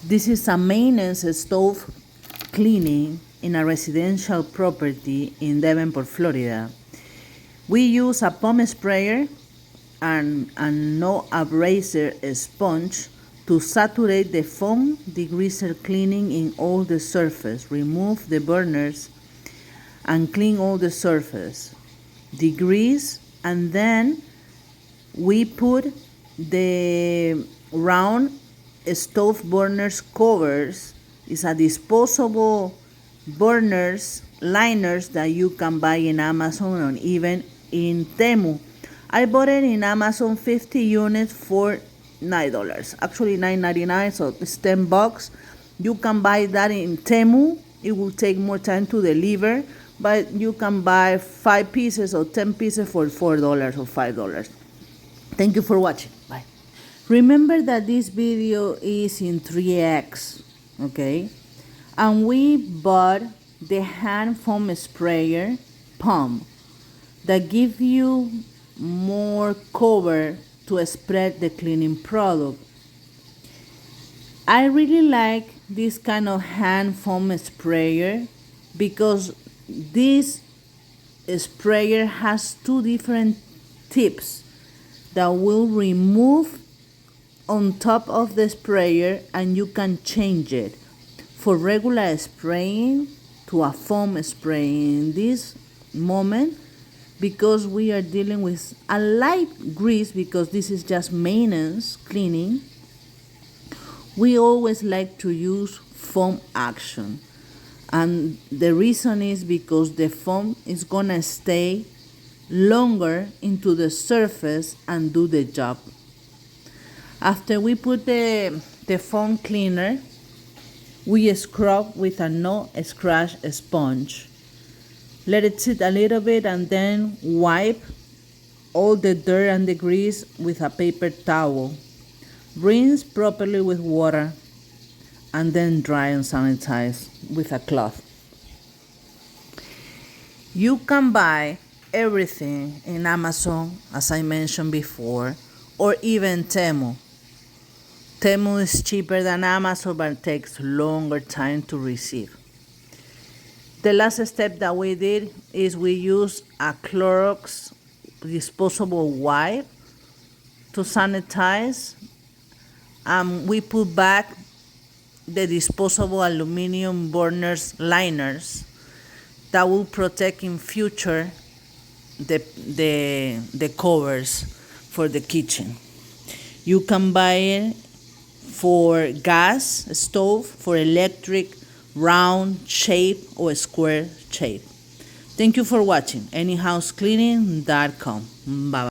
This is a maintenance stove cleaning in a residential property in Devonport, Florida. We use a foam sprayer and a no abrasive sponge to saturate the foam degreaser, cleaning in all the surface, remove the burners and clean all the surface, degrease, and then we put the round stove burners covers. It's a disposable burners liners that you can buy in Amazon or even in Temu. I bought it in Amazon 50 units for $9, actually $9.99, so it's $10. You can buy that in Temu. It will take more time to deliver, but you can buy 5 pieces or 10 pieces for $4 or $5. Thank you for watching. Bye. Remember that this video is in 3x, okay? And we bought the hand foam sprayer pump that gives you more cover to spread the cleaning product. I really like this kind of hand foam sprayer because this sprayer has 2 different tips that will remove on top of the sprayer, and you can change it for regular spraying to a foam spraying. In this moment, because we are dealing with a light grease, because this is just maintenance cleaning, we always like to use foam action. And the reason is because the foam is gonna stay longer into the surface and do the job. After we put the foam cleaner, we scrub with a no scratch sponge. Let it sit a little bit and then wipe all the dirt and the grease with a paper towel. Rinse properly with water and then dry and sanitize with a cloth. You can buy everything in Amazon, as I mentioned before, or even Temu. Temu is cheaper than Amazon, but takes longer time to receive. The last step that we did is we used a Clorox disposable wipe to sanitize. We put back the disposable aluminum burners liners that will protect in future the covers for the kitchen. You can buy it for gas stove, for electric, round shape or square shape. Thank you for watching. anyhousecleaning.com. Bye.